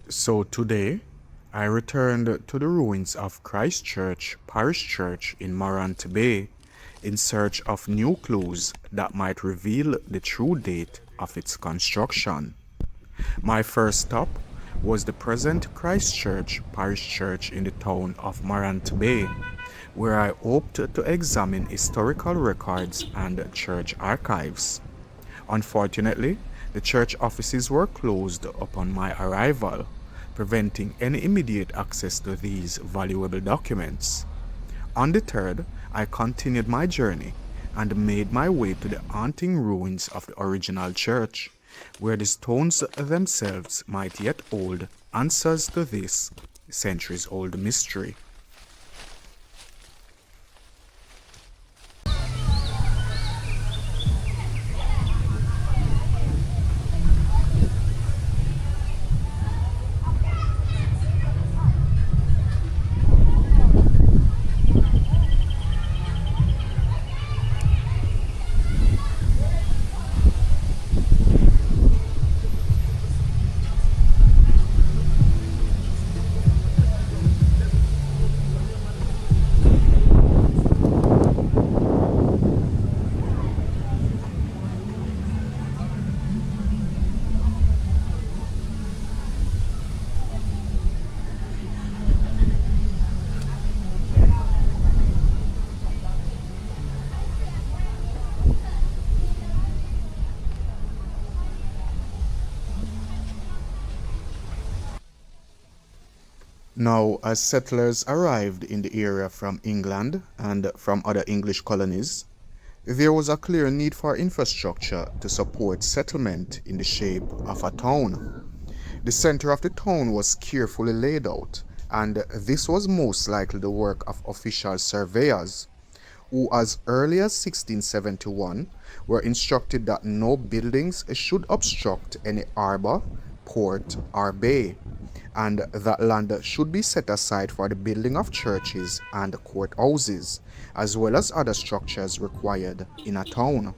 So today, I returned to the ruins of Christ Church Parish Church in Morant Bay in search of new clues that might reveal the true date of its construction. My first stop was the present Christ Church Parish Church in the town of Morant Bay, where I hoped to examine historical records and church archives. Unfortunately, the church offices were closed upon my arrival, preventing any immediate access to these valuable documents. Undeterred, I continued my journey and made my way to the haunting ruins of the original church, where the stones themselves might yet hold answers to this centuries-old mystery. Now, as settlers arrived in the area from England and from other English colonies, there was a clear need for infrastructure to support settlement in the shape of a town. The center of the town was carefully laid out, and this was most likely the work of official surveyors, who as early as 1671 were instructed that no buildings should obstruct any harbor, port, or bay, and that land should be set aside for the building of churches and courthouses, as well as other structures required in a town.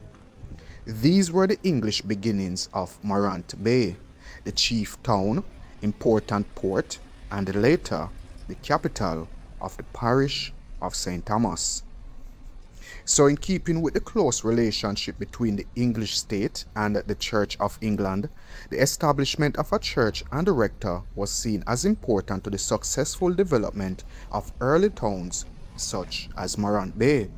These were the English beginnings of Morant Bay, the chief town, important port, and later the capital of the parish of St. Thomas. So, in keeping with the close relationship between the English state and the Church of England, the establishment of a church and a rector was seen as important to the successful development of early towns such as Morant Bay.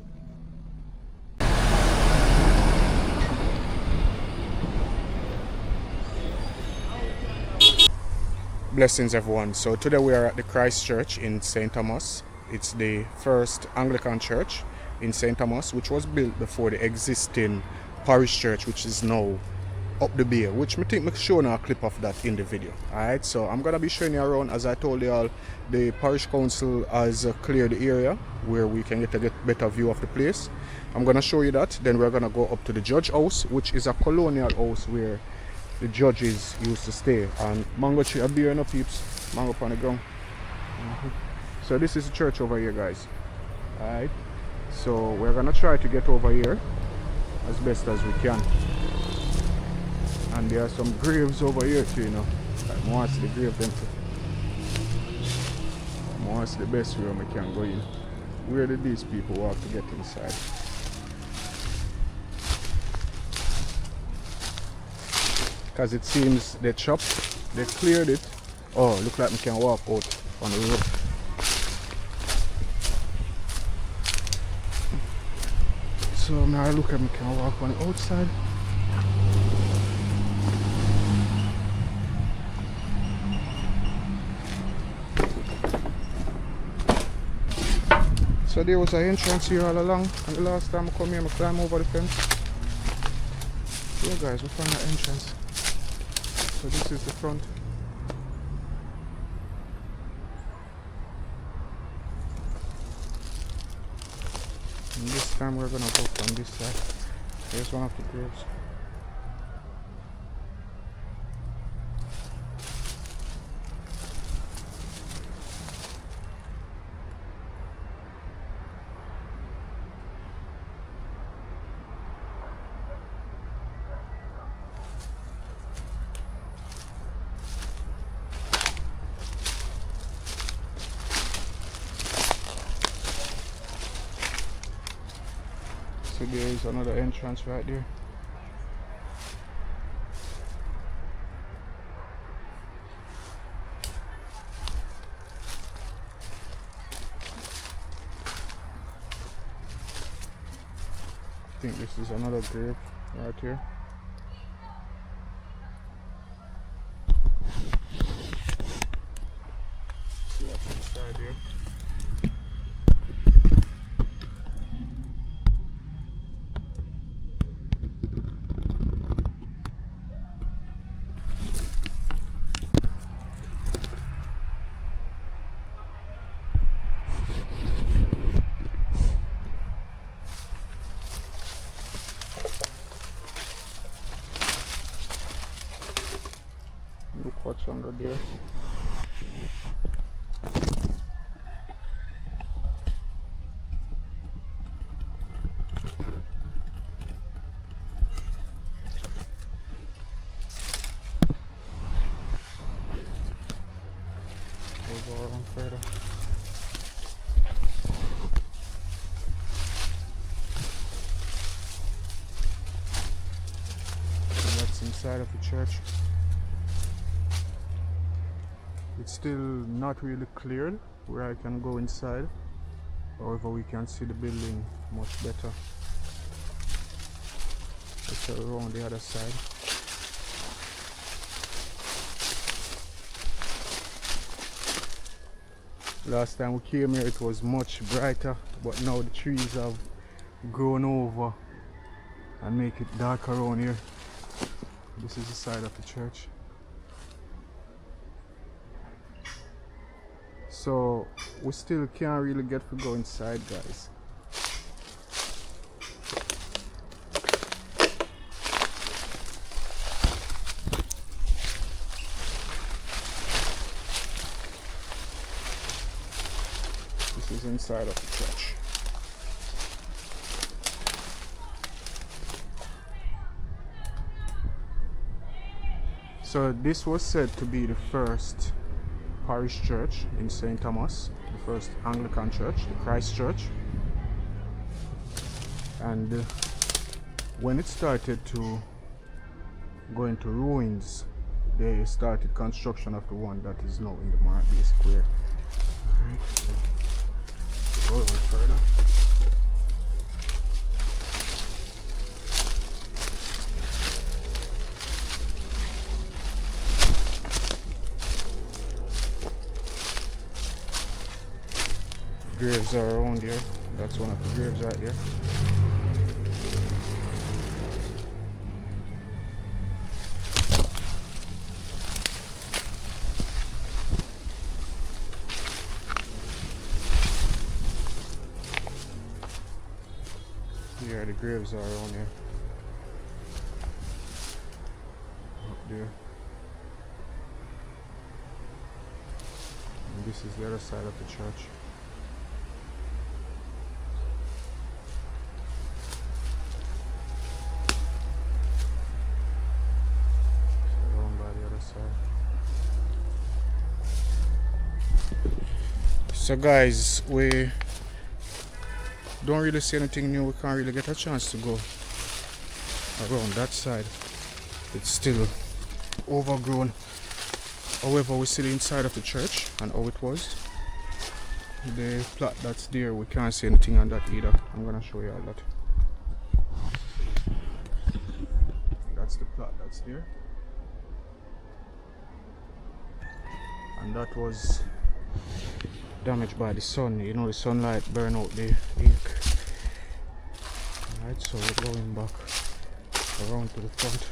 Blessings, everyone. So today we are at the Christ Church in St. Thomas. It's the first Anglican church in St. Thomas, which was built before the existing parish church, which is now up the bay, which I think I'm showing a clip of that in the video. Alright, so I'm gonna be showing you around. As I told you all, the parish council has cleared the area where we can get a better view of the place. I'm gonna show you that. Then we're gonna go up to the judge house, which is a colonial house where the judges used to stay. And mango tree, a beer, no peeps, mango on the ground. So this is the church over here, guys. Alright, so we're gonna try to get over here as best as we can. And there are some graves over here too, you know. I want to see the grave them too. I want to see the best room we can go in. Where did these people walk to get inside? Because it seems they chopped, they cleared it. Oh, look like we can walk out on the road. So now I look at me, can walk on the outside. So there was an entrance here all along, and the last time I come here I climb over the fence. Yeah guys, we found that entrance. So this is the front. And this time we're gonna go from this side. Here's one of the graves. see there is another entrance right there. I think this is another grave right here. See what's inside here. Look what's under there. We'll go around further. And that's inside of the church. It's still not really cleared where I can go inside. However, we can see the building much better. It's around the other side. Last time we came here it was much brighter, but now the trees have grown over and make it dark around here. This is the side of the church. So we still can't really get to go inside, guys. This is inside of the church. So this was said to be the first parish church in St. Thomas, the first Anglican church, the Christ Church. And when it started to go into ruins, they started construction of the one that is now in the Marant Bay Square. Alright, so go a little further. Graves are around here. That's one of the graves right here. Yeah, the graves are around here. Up there. And this is the other side of the church. So guys, we don't really see anything new. We can't really get a chance to go around that side. It's still overgrown. However, we see the inside of the church and how it was. The plot that's there, we can't see anything on that either. I'm gonna show you all that. That's the plot that's there. And that was damaged by the sun. You know, the sunlight burn out the ink. Alright, so we're going back around to the front.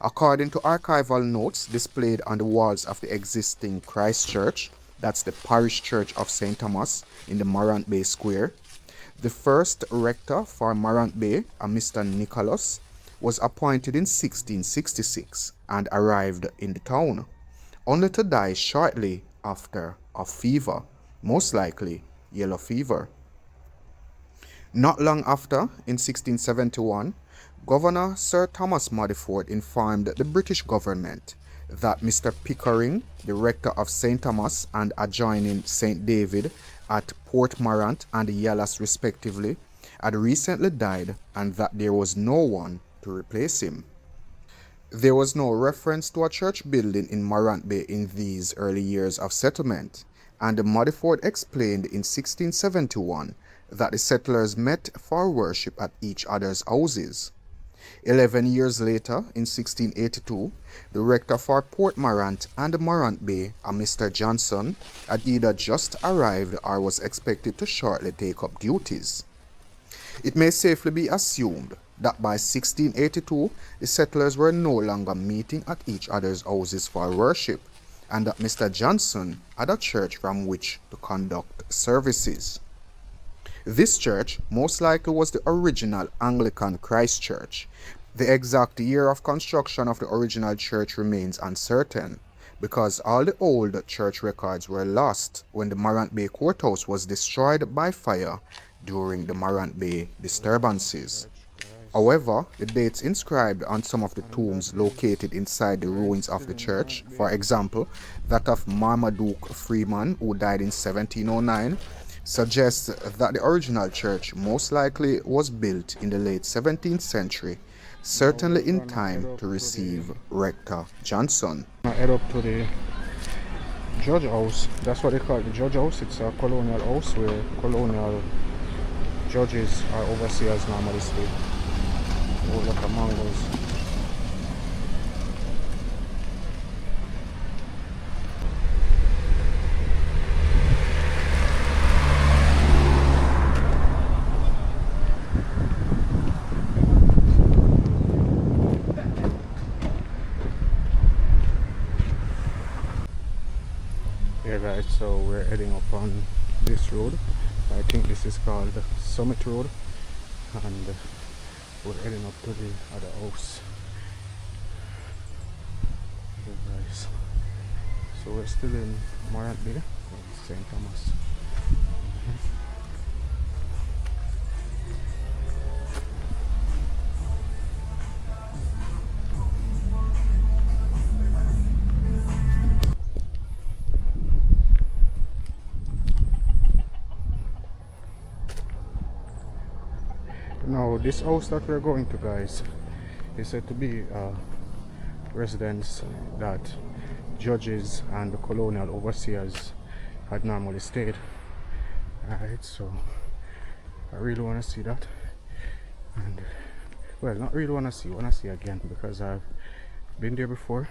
According to archival notes displayed on the walls of the existing Christ Church, that's the parish church of St. Thomas in the Marant Bay Square, the first rector for Marant Bay, a Mr. Nicholas, was appointed in 1666 and arrived in the town, only to die shortly after of fever, most likely yellow fever. Not long after, in 1671, Governor Sir Thomas Modiford informed the British government that Mr. Pickering, the rector of St. Thomas and adjoining St. David, at Port Morant and Yallas respectively had recently died and that there was no one to replace him. There was no reference to a church building in Morant Bay in these early years of settlement, and Modiford explained in 1671 that the settlers met for worship at each other's houses. 11 years later, in 1682, the rector for Port Morant and Morant Bay, a Mr. Johnson, had either just arrived or was expected to shortly take up duties. It may safely be assumed that by 1682, the settlers were no longer meeting at each other's houses for worship, and that Mr. Johnson had a church from which to conduct services. This church most likely was the original Anglican Christ Church. The exact year of construction of the original church remains uncertain, because all the old church records were lost when the Morant Bay courthouse was destroyed by fire during the Morant Bay disturbances. However, the dates inscribed on some of the tombs located inside the ruins of the church, for example, that of Marmaduke Freeman, who died in 1709, suggests that the original church most likely was built in the late 17th century, certainly in time to receive Rector Johnson. I head up to the judge house. That's what they call it, the judge house. It's a colonial house where colonial judges or overseers normally stay. Oh, look at mangoes. Yeah guys, so we're heading up on this road. I think this is called Summit Road, and we're heading up to the other house. Okay guys, so we're still in Morant Bay, St. Thomas. Now this house that we're going to, guys, is said to be a residence that judges and the colonial overseers had normally stayed. Alright, so I really want to see that, and well, not really want to see again, because I've been there before.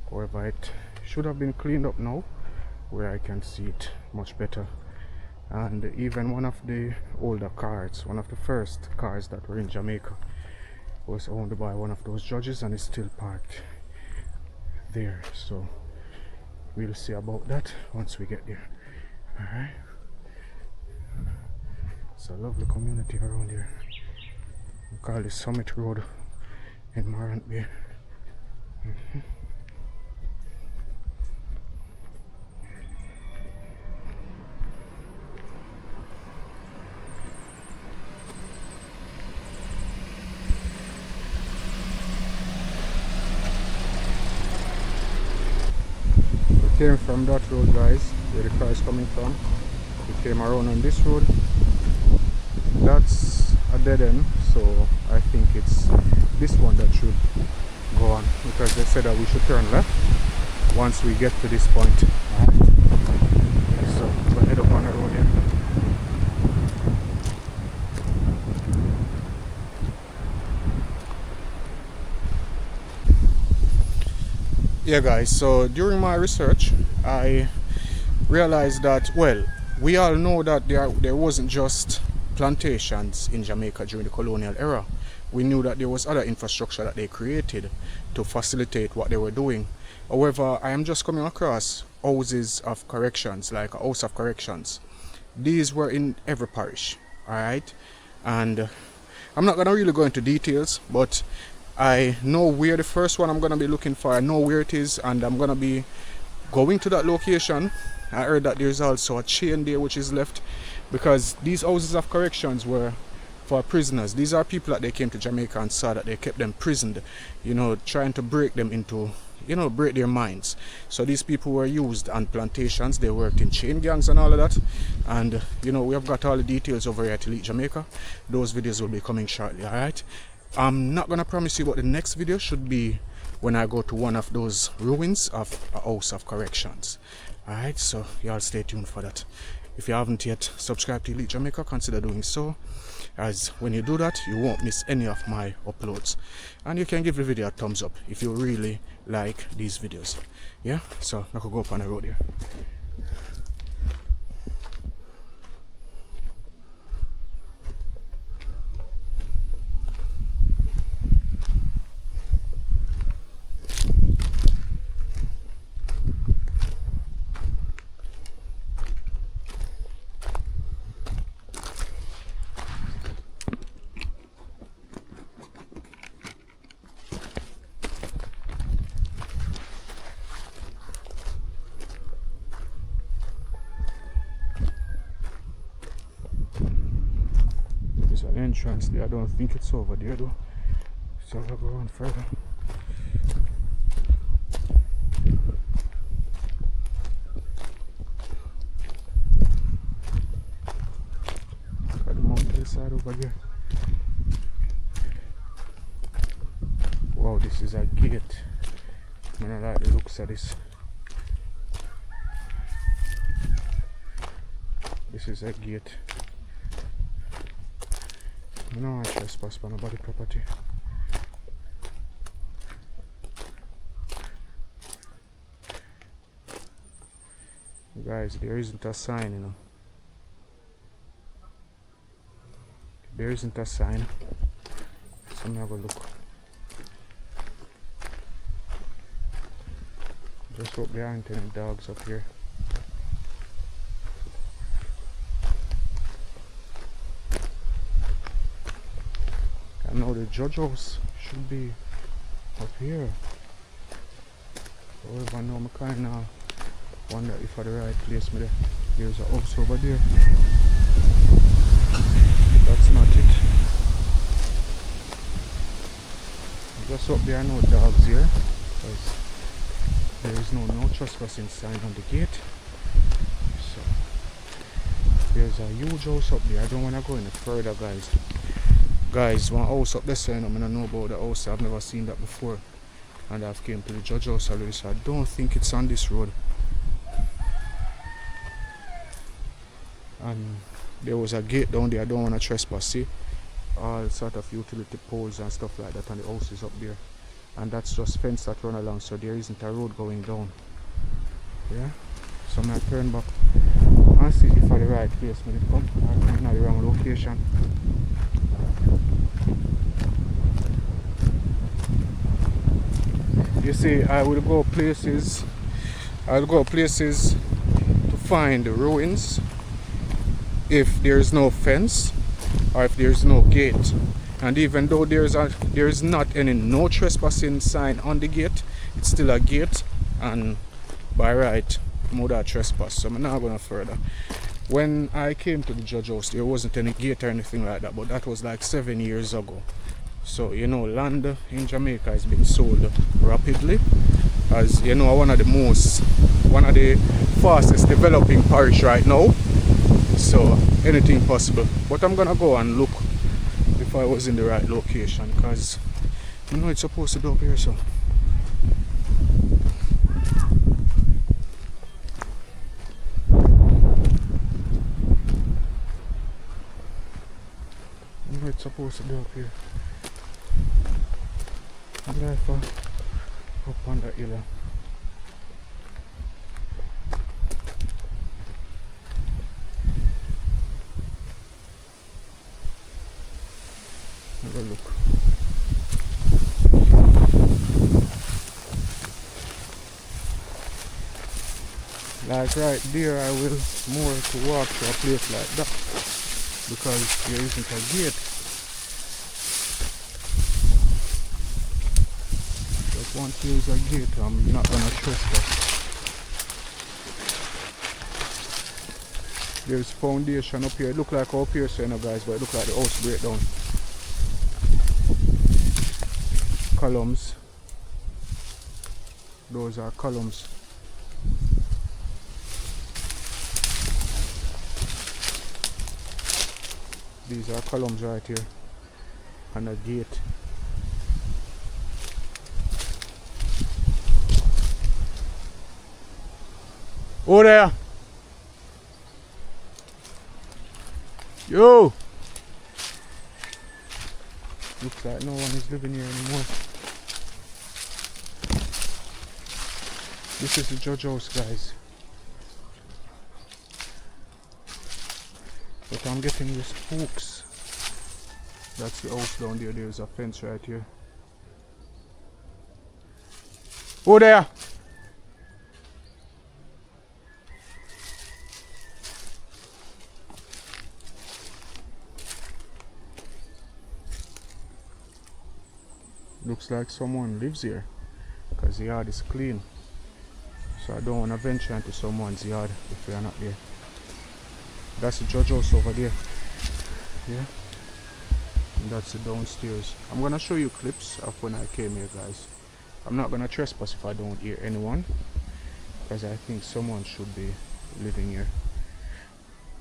However, it should have been cleaned up now where I can see it much better. And even one of the older cars, one of the first cars that were in Jamaica, was owned by one of those judges and is still parked there. So we'll see about that once we get there. Alright, it's a lovely community around here. We call this Summit Road in Morant Bay. Came from that road, guys, where the car is coming from. We came around on this road. That's a dead end, so I think it's this one that should go on, because they said that we should turn left once we get to this point. Alright, so we'll head up on the road here. Yeah guys, so during my research I realized that, well, we all know that there wasn't just plantations in Jamaica during the colonial era. We knew that there was other infrastructure that they created to facilitate what they were doing. However, I am just coming across houses of corrections, like a house of corrections. These were in every parish, alright? And I'm not going to really go into details, but I know where the first one I'm going to be looking for. I know where it is, and I'm going to be going to that location. I heard that there's also a chain there which is left, because these houses of corrections were for prisoners. These are people that they came to Jamaica and saw that they kept them prisoned, you know, trying to break them into, break their minds. So these people were used on plantations, they worked in chain gangs and all of that. And we have got all the details over here at Elite Jamaica. Those videos will be coming shortly, alright? I'm not gonna promise you what the next video should be when I go to one of those ruins of a house of corrections. Alright, so y'all stay tuned for that. If you haven't yet subscribed to Elite Jamaica, consider doing so, as when you do that, you won't miss any of my uploads. And you can give the video a thumbs up if you really like these videos. Yeah, so I could go up on the road here. There's an entrance there. I don't think it's over there though. So I'll go on further. Look at the mountainside over there. Wow, this is a gate. I don't like the looks of this. This is a gate. No, I trespass on nobody property. Guys, there isn't a sign, There isn't a sign. So let me have a look. Just hope there aren't any dogs up here. I know the judge house should be up here. However, now I kind of wonder if I'm the right place. There's a house over there. That's not it. Just up there, no dogs here, because there is no trespassing sign on the gate. So there's a huge house up there. I don't want to go any further, guys. Guys, one house up there, so I don't know about the house. I've never seen that before, and I've came to the judge house already, so I don't think it's on this road. And there was a gate down there. I don't want to trespass. See, all sort of utility poles and stuff like that, and the house is up there, and that's just fence that run along, so there isn't a road going down. Yeah, so I'm gonna turn back and see if I'm the right place when it comes. I'm not the wrong location. You see, I'll go places to find the ruins if there's no fence or if there's no gate. And even though there's not any no trespassing sign on the gate, it's still a gate, and by right more than trespass. So I'm not going further. When I came to the judge house, there wasn't any gate or anything like that, but that was like 7 years ago. So land in Jamaica has been sold rapidly, as one of the fastest developing parish right now. So anything possible. But I'm gonna go and look if I was in the right location, because it's supposed to be up here. So it's supposed to be up here. I'm going for up on the hill. Have a look. Like right there, I will more to walk to a place like that, because there isn't a gate. But once there's a gate, I'm not gonna trespass. There's foundation up here. It look like up here, so guys, but it look like the house breakdown. Columns. Those are columns. These are columns right here. And a gate. Oh there! Yo! Looks like no one is living here anymore. This is the judge house, guys. But I'm getting the spooks. That's the house down there. There's a fence right here. Oh there! Looks like someone lives here because the yard is clean. So I don't want to venture into someone's yard if we are not there. That's the judge house over there. Yeah. And that's the downstairs. I'm going to show you clips of when I came here, guys. I'm not going to trespass if I don't hear anyone, because I think someone should be living here.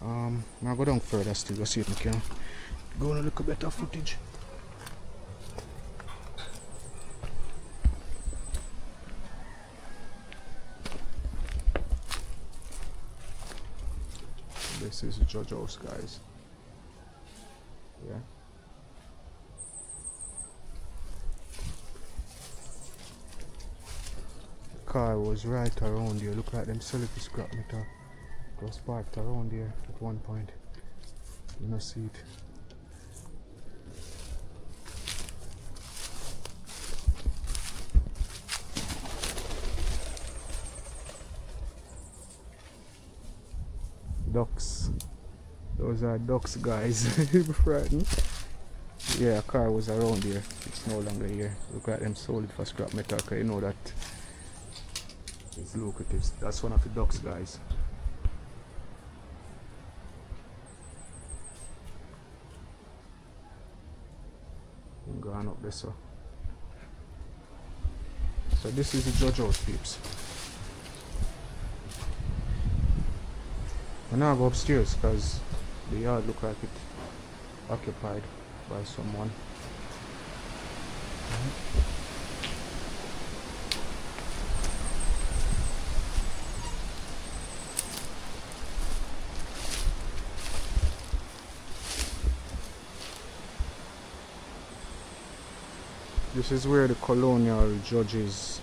I'll go down further still to see if I can go on a little better footage. This is the judge house, guys. Yeah. The car was right around here. Look like them selling the scrap metal. It was parked around here at one point. You don't see it. Ducks. Those are ducks, guys. You be frightened. Yeah, a car was around here. It's no longer here. Look like them sold it for scrap metal, because you know that it's lucrative. That's one of the ducks, guys. I'm going up there, so this is the judge house, peeps. I now go upstairs because the yard look like it occupied by someone. This is where the colonial judges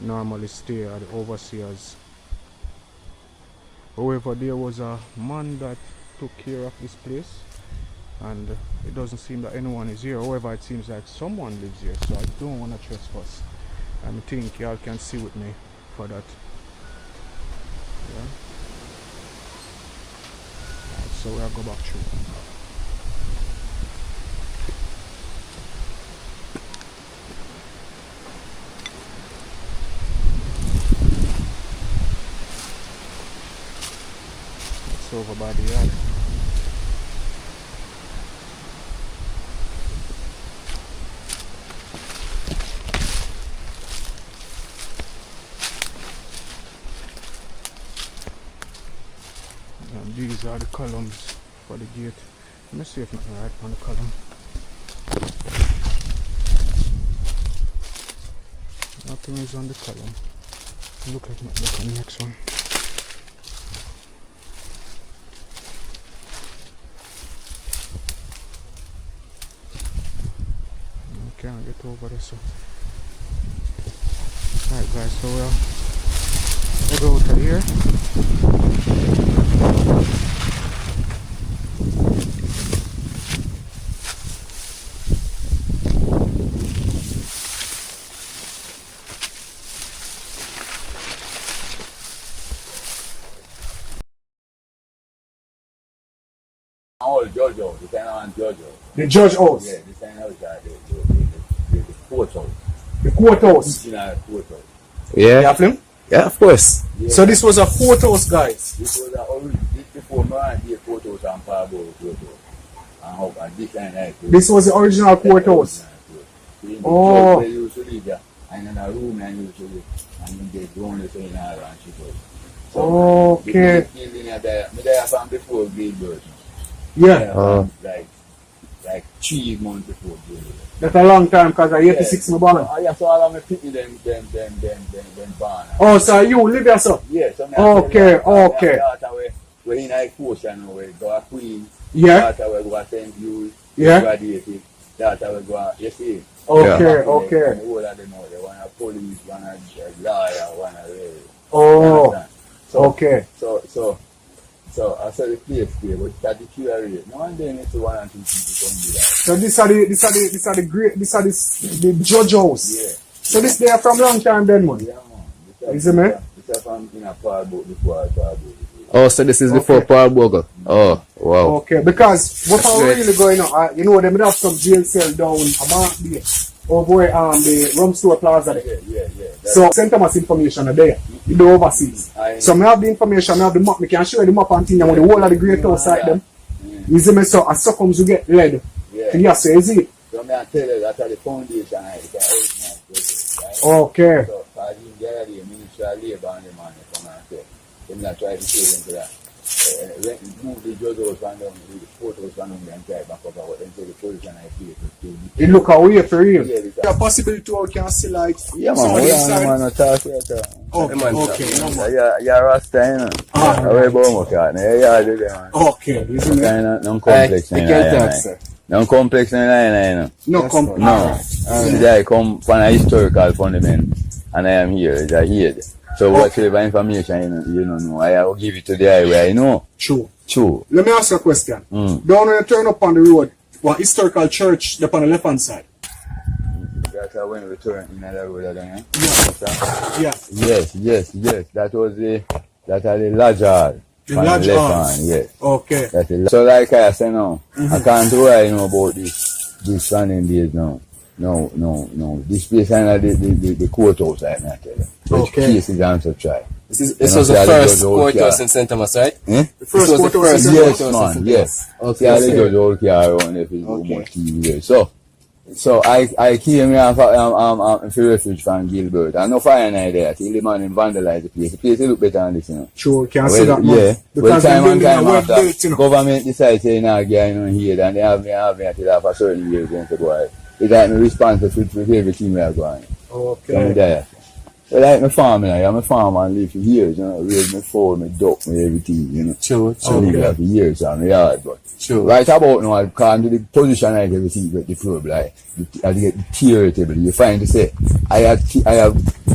normally stay, or the overseers. However, there was a man that took care of this place, and it doesn't seem that anyone is here. However, it seems like someone lives here, so I don't want to trespass. I think y'all can see with me for that. Yeah. Right, so we'll go back through. Over by the yard. And these are the columns for the gate. Let me see if I can write on the column. Nothing is on the column. Look like not look on the next one. Can't get over this. So. Alright guys, so we'll go to here. Oh, Jojo, the kind of Jojo. The judge house. Yeah, the kind of the courthouse. The courthouse. You know, courthouse. Yeah. Yeah, Film? yeah, of course. Yeah. So this was a courthouse, guys. This was before man the courthouse and Pablo courthouse. And how and this kind of This was the original courthouse. Oh. They used to live there. And in a room and used to live. And and get grown the same and she goes. Okay. Me there from before Gilbert. Yeah. Like 3 months before Gilbert. That's a long time because I 86 my born. So all of my people them born. Oh, so you live here, sir? Yeah, so okay. We're in like Ocean, we go to Queen. Yeah. Daughter we go to St. Louis. Yeah. Graduated. Daughter we go, you see. Okay. The whole of them know, they want a police, one a lawyer, one a lawyer. Oh, okay. So I saw the place there, but it's at the QR rate. No one then it's 1 and 2 people come do that. So this are the judge house. Yeah. So this they are from long time then, man. Yeah, man. Is it, man? This is from in a power boat before. Oh, so this is before Paul Bogle. Oh, wow. Okay, because what's really going on, you know, they have some jail cell down a mark there, over where the Rum Store Plaza there. Yeah. So St. Thomas information are there, in the overseas. So I have the information, I have the map, I can show you the map and thing, and the whole of the great house like them. You see me, so as comes you get led. Yeah, so is it? So I tell you that the foundation is the original. Okay. So I didn't get the Ministry of Labour and the man come and say, them not try to say into that. Move the judge house and the court house and them try back up what them say the position I feel to it look away for real. Yeah, There possibility to can see like yeah, some of these man, sides. talk here. Okay. Yeah, Rasta, you know. I wear bomb cat. Yeah, do that. Okay, isn't it? No complex. I can't talk, sir. No complex, no. No complex. No. I come from a historical fundament, and I am here. Is I here. So whatever information you don't know, I will give it to the eye where I know. True. Let me ask you a question. Down when you turn up on the road, one historical church up on the left hand side. That's when we turn in the road again. Yeah. Yes. That was the large hall. The large hall. Yes. Okay. So like I say now, I can't do I know about this standing days now. No. This place is the courthouse, I tell you. Okay. Case is answer try. This was the first courthouse in St. Thomas, right? Eh? The first courthouse in Yes, St. man, Thomas. yes. Okay. Yeah, they got old car around if it's too much TV there. So I came here for refuge from Gilbert. And no fire night there. Till the man vandalized the place. The place look better than this, you know. Sure, can see that, man. Yeah. Because time and time well after, built, you know. government decides say now get here and they have me until after certain years going to go. It's like me responsible for everything we are going. Okay. So like my farm, I'm a farmer and live for years, you know, raise my fowl, my duck, my everything, you know. True. I live here for years on the yard, but True. right about now, I come to the position like everything get deplorable, like I get theoretable. You find to say, I have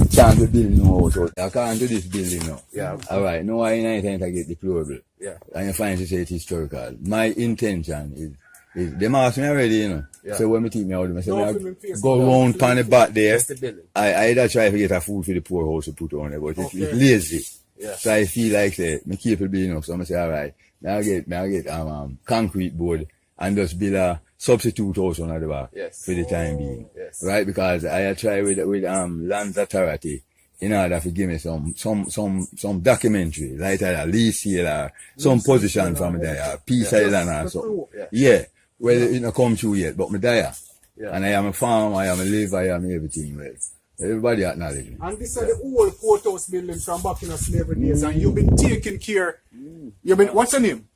chance to build now, so I can't do this building now. Yeah. Alright, no I anything I get deplorable. Yeah. And you find to say it's historical. My intention is them ask me already, you know. Yeah. So when me take me out, I say, No, I film face go down, round pan the back there. That's the building. I either try to get a food for the poor house to put on there, but it's lazy. Yeah. So I feel like say me capable enough. So I'm say, alright, I get concrete board and just build a substitute house on the back for the time being. Yes. Right? Because I try with Lands Authority in order to give me some documentary, like a lease here or some position from there, peace island or something. Yeah. Well, it not come true yet, but me there. Yeah. And I am a farmer, I am a liver, I am everything. Well, everybody acknowledge me. And this is the old courthouse building from back in the slavery days, and you've been taking care. You've been, what's your name?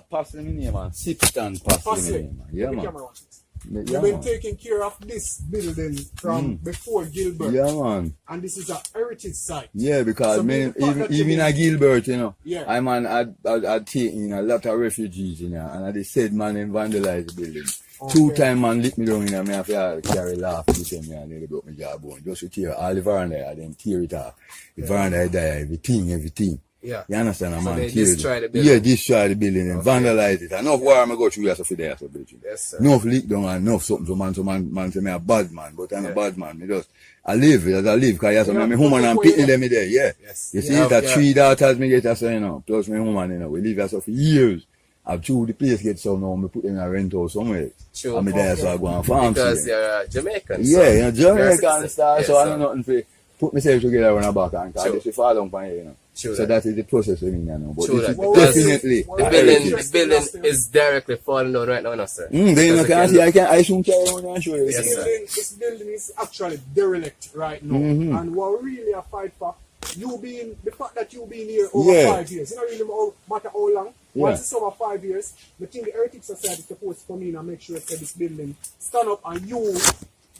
Pass me name, man. Sipstan pass me name, man. Yeah, Let the man. camera watch this. You've been taking care of this building from before Gilbert. Yeah, man. And this is a heritage site. Yeah, because So me, maybe part that you even mean- at Gilbert, you know, Yeah. I'd taken a lot of refugees in there, and I said, man, them vandalized the building. Okay. 2 times, man, lick me down in there, me have to carry laugh with them, and they broke my jawbone. Just to tear all the veranda, and then tear it off. The veranda die, everything. Yeah. You understand, So man? they Tear it. destroy the building. Yeah, destroy the building and vandalize it. Enough war I go through, so for there, so bitch. Yes, sir. Enough leak down and enough something, so man say me a bad man, but I'm a bad man. Me just, I live, because yes, I'm a woman and picking them there, yeah. Yes. You see, Yeah, that yeah. 3 daughters me get, so, you know, plus my woman, you know, we live here so for years. I've through the place get so now, me put them in a rent house somewhere. Sure. And me there, so I go and farm Because for them. they're Jamaican. Yeah, you know, They're Jamaican citizens. star, Yes, so I sir. know nothing for put myself together on a back and cause Sure. this will fall down from here, you know. Sure So that. that is the process we mean, you know. But Sure this that. is Because definitely the building is directly falling down right now, no, sir. then you Because can you see, I soon carry on and show you. Yes, sir. This building is actually derelict right now. And what really a fight for, the fact that you being here over Yeah. 5 years, it don't really matter how long. Once it's over 5 years, the thing the Heritage Society is supposed to come in and make sure that this building stand up and you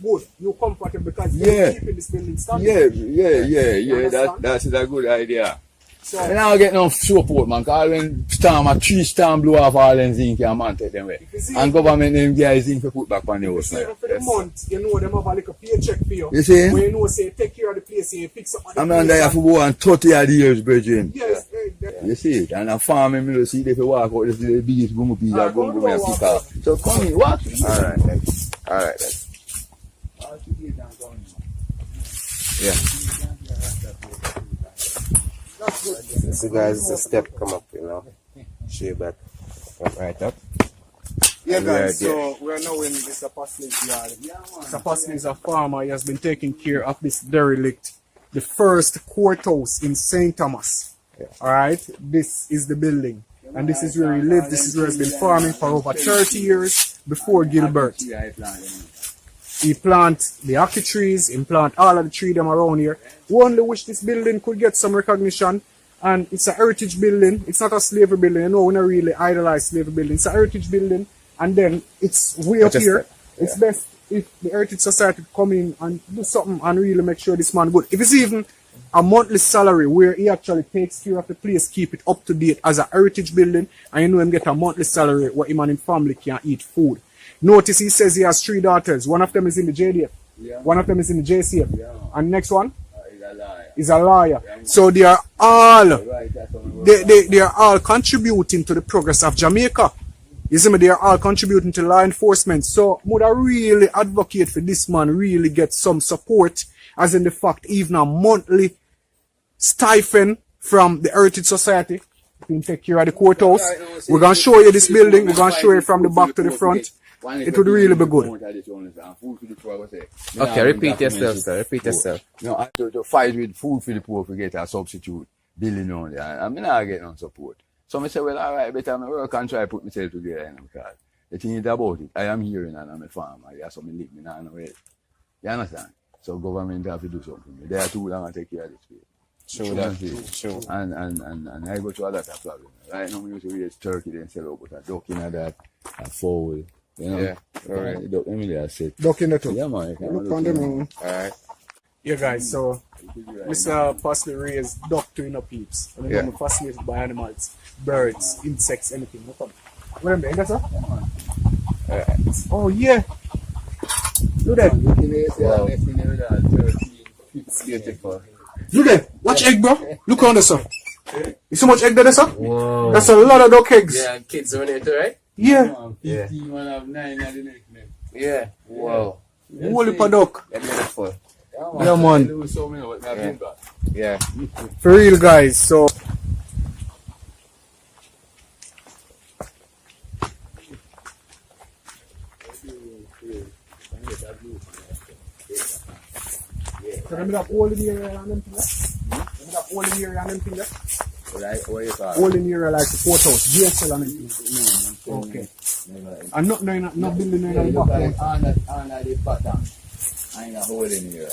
good, you comfortable because Yeah. you're keeping this building standing. Yeah. understand? That's a good idea. So, And I don't get no support, man, because when a 3 storm blow off all them zinc, and man take them away. you see- And government them guys zinc to put back on the house. see, man. for the month, you know them have a little paycheck for you. You see? When you know, say, take care of the place and you fix up on the I'm on place there and- for more than 30 odd years, brethren. Yes, You see it? And a farm in the see if you walk out, this is the biggest boom piece that go boom and walk pick up. So come in, walk. Alright then. Alright then. Yeah. So guys, it's a step come up, you know. Show you back. Come right up. Yeah, And we are guys, there. so we are now in Mr. Pasley's yard. Mr. Pasley is a farmer. He has been taking care of this derelict, the first courthouse in St. Thomas. Alright, this is the building. And this is where he lived. This is where he's been farming for over 30 years before Gilbert. He plant the ackee trees, he plant all of the trees them around here. We only wish this building could get some recognition. And it's a heritage building. It's not a slavery building. You know, we don't really idolize slavery building. It's a heritage building. And then it's way up Just here. that, It's best if the Heritage Society come in and do something and really make sure this man good. If it's even a monthly salary where he actually takes care of the place, keep it up to date as a heritage building, and you know him get a monthly salary where him and his family can eat food. Notice he says he has 3 daughters. One of them is in the JDF. One of them is in the JCF. And next one is a lawyer. So they are all they are all contributing to the progress of Jamaica. You see me, they are all contributing to law enforcement. So would I really advocate for this man really get some support, as in the fact even a monthly stipend from the Heritage Society. You can take care of the courthouse. We're gonna show you this building, we're gonna show you from the back to the front. It would really be good. Okay, repeat yourself, sir. Repeat yourself. No, I to fight with food for the poor to get a substitute building on there. I mean, I get no support. So I say, well, all right, better I work and try to put myself together, you know, because the thing is about it. I am here and I'm a farmer. That's what I live in. I know it. You understand? So government have to do something. They are too long to take care of this place. Sure that. Sure. And I go through a lot of problems. Right now, we used to raise turkey and sell out, but a duck in that, a fowl, you know. Yeah, alright. The duck, Emily, I said. Duck in the too. Yeah, man. Look on them, man. Alright. Yeah, guys, so Mr. Pasley raised duck to inner peeps. And then Yeah. fascinated by animals, birds, insects, anything. Look up. What am I doing, sir? Oh, yeah. Look at Wow. It's beautiful. Look at watch egg, bro. Look on this, sir. You see how much egg there, sir? Whoa. That's a lot of duck eggs. Yeah, kids on it, right? Yeah. Yeah. Yeah. Wow. Whole heap of duck. They're beautiful. Yeah, man. Yeah. For real, guys. So. So remember that hole in the area and them thing there? Remember that hole in the area and them thing there? Hole in the area like the courthouse, GSL and them thing. Okay. And no building in the back. Under the bottom. I ain't a hole in here.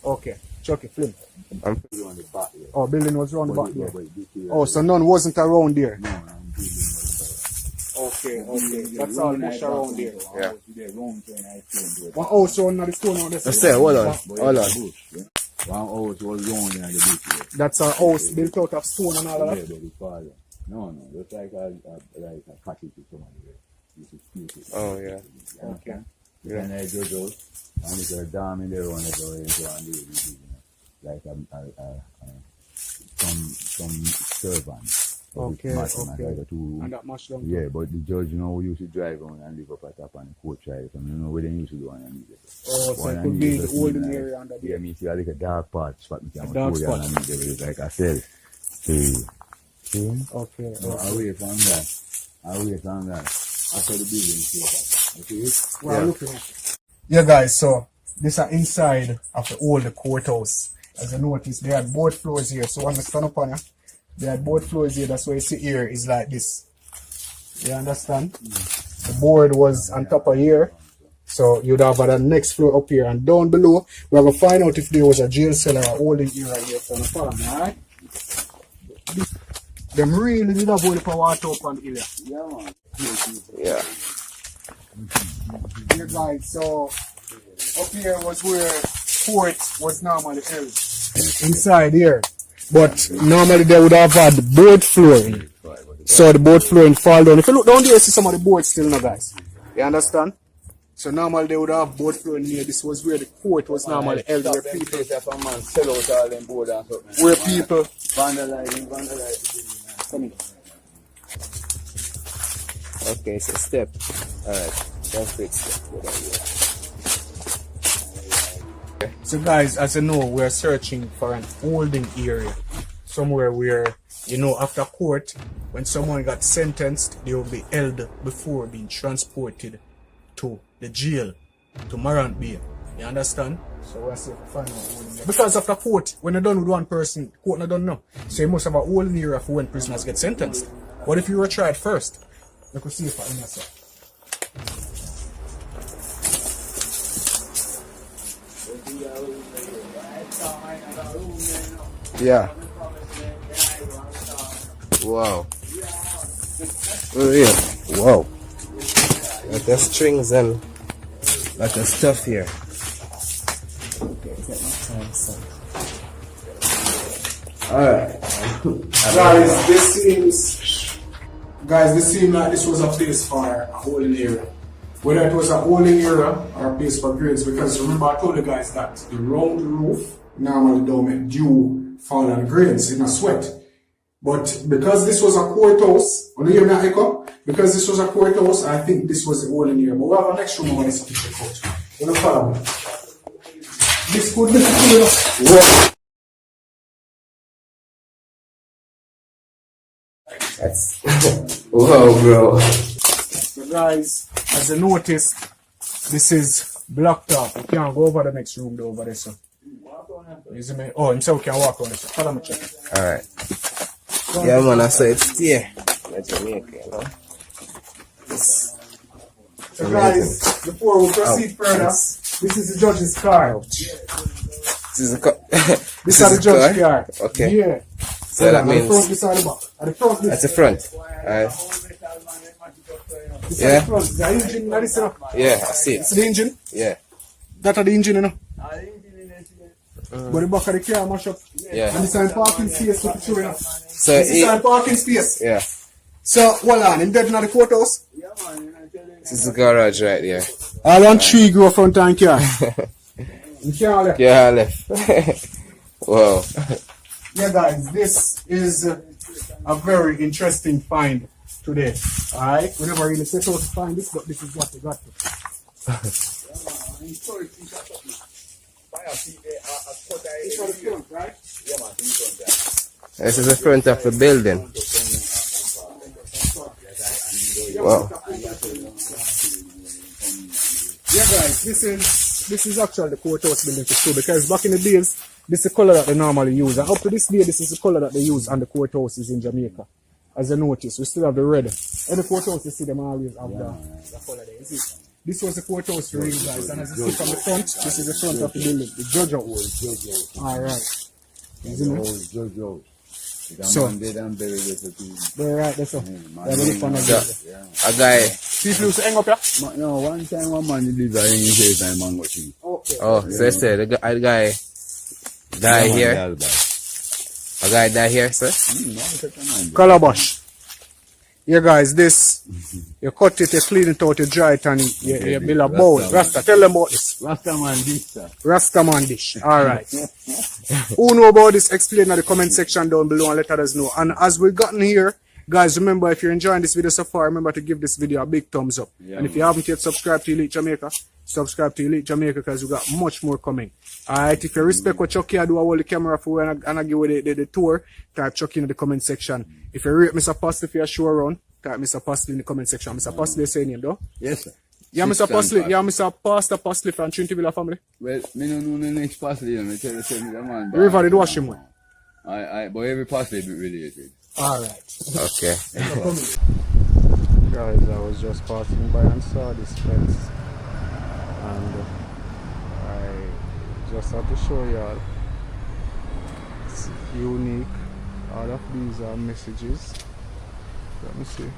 Okay. Chuck it, flip. On the back here. Oh, building was around the back there. there. Oh, so none wasn't around there. No, I'm Okay. That's all much around there. Yeah. One house around the stone out there. Say, hold on. One house was round in the bush. That's a house built out of stone and all of that. But the father. No, it's like a cottage or something. This is cute. Oh, yeah. Okay. Yeah. And I go those, and it's a dam in there on it, like some servant. Okay. And that much down. Yeah, but the judge, we used to drive on and live up at top on the court side. So, where they used to do underneath it. Oh, so it could be the olden area under Yeah, there. me see like a dark part spot. A dark spot. Underneath it, like I said. See? Okay. So away from that. After the building, okay? We're looking at. Yeah, guys. So this is inside of the old courthouse. as you notice, they had both floors here. So when I stand up on you, they had both floors here. That's why you see here is like this. You understand? The board was on top of here. So you'd have the next floor up here. And down below, we're going to find out if there was a jail cell or a holding area here for the farm. Alright? Them really did have all the water up on here. Yeah, man. Yeah. Here guys, so up here was where court was normally held. Inside here. But normally they would have had board flooring. So the board flooring fall down. If you look down there, you see some of the boards still now, guys. You understand? So normally they would have board flooring here. This was where the court was normally held, where people vandalizing. Come in. Okay, so step. Alright. That's quick step. So guys, as you know, we're searching for an holding area. Somewhere where, you know, after court, when someone got sentenced, they will be held before being transported to the jail, to Marant Bay. You understand? So we're searching for an holding area. Because after court, when you're done with one person, court not done now. So you must have a holding area for when prisoners get sentenced. What if you were tried first? You could see it for yourself. Yeah. Wow. Oh, yeah. Wow. Like the strings and like the stuff here. Alright. Guys, this seems like this was a place for a holding area. Whether it was a holding area or a place for grades, because remember I told you guys that the round roof normally don't make dew fall on grains in a sweat. But because this was a courthouse, when you hear me echo, because this was a courthouse, I think this was the holding area. But we have a next room I want to check out. You know, follow me. This could be the Whoa. That's whoa, bro. So guys, as you noticed, this is blocked off. You can't go over the next room though, over there, so. You see me? Oh, himself can walk on it. Follow me, check. Alright. Yeah, man, I saw it's here. That's Jamaica, you know. So guys, before we proceed further, this is the judge's car. This is a This is the judge's car. Okay. Yeah. So that means At the front, beside the back. At the front, that's the front. Alright. This Yeah. is the front. The engine, that is enough. Yeah, I see It's it. the engine. Yeah. That are the engine, you know. But the back of the car mash up. Yeah. And this is parking space to picture, you know. So This is parking space. yeah. So, hold on, in dead in the courthouse. This is the garage right there. I want tree grow front and car. You can't left. Yeah, left. Wow. Yeah, guys, this is a very interesting find today. Alright? We never really set out to find this, but this is what we got. This is the front of the building. Wow. Yeah, guys, this is actually the courthouse building for sure, because back in the days, this is the color that they normally use, and up to this day, this is the color that they use on the courthouses in Jamaica. As you notice, we still have the red. Any courthouse you see them always have the color there. You see? This was the courthouse for you guys, and as you see from the front, this is the front of the building, the judge house. Alright. So, they're right there, so. A guy. People used to hang up here? No, one time one man live there in his time mango tree. Okay. Oh, so I said the guy die here. A guy die here, sir. Calabash. Yeah, guys, this, you cut it, you clean it out, you dry it, and you build a bowl. Rasta, tell them about this. Rastaman dish, sir. Rastaman dish. Alright. Who know about this, explain in the comment section down below and let others know. And as we've gotten here, guys, remember, if you're enjoying this video so far, remember to give this video a big thumbs up. Yeah, and if you haven't yet subscribed to Elite Jamaica, subscribe to Elite Jamaica, because we got much more coming. Alright, if you respect what Chucky I do, I hold the camera for you and I give you the tour, type Chucky in the comment section. If you rate Mr. Postle for your show around, type Mr. Postle in the comment section. Mr. Postle, say your name though? Yes, sir. Yeah, Mr. Sister and Pasley. pastor. Yeah, Mr. Pastor Pasley from Trinity Villa family. Well, me no know the next pastor, you know, me tell you, say me the man. The river did wash him with. But every pastor be related. Alright. Okay. Guys, I was just passing by and saw this fence. And I just have to show y'all. It's unique. All of these are messages. Let me see.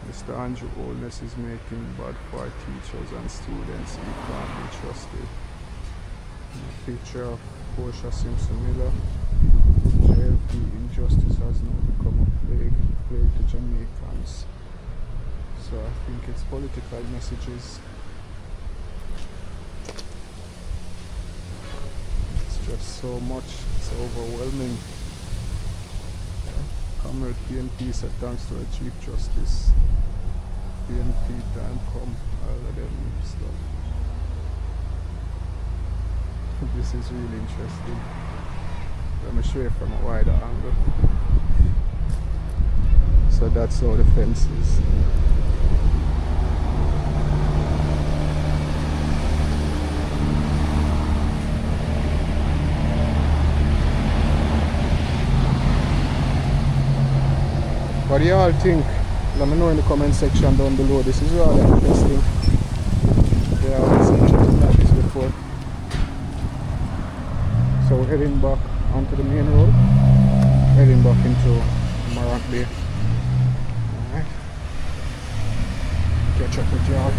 Mr. Andrew Oldness is making bad for teachers and students. He can't be trusted. A picture of Portia Simpson Miller. JLP injustice has now become a plague to Jamaicans. So I think it's political messages. It's just so much. It's overwhelming. Comrade PNP said thanks to our Chief Justice. PNP time come, all of them stuff. This is really interesting. Let me show you from a wider angle. So that's how the fence is. What do you all think? Let me know in the comment section down below. This is rather interesting. Yeah, I haven't seen anything like this before. So we're heading back onto the main road. Heading back into Morant Bay. Alright. Catch up with y'all.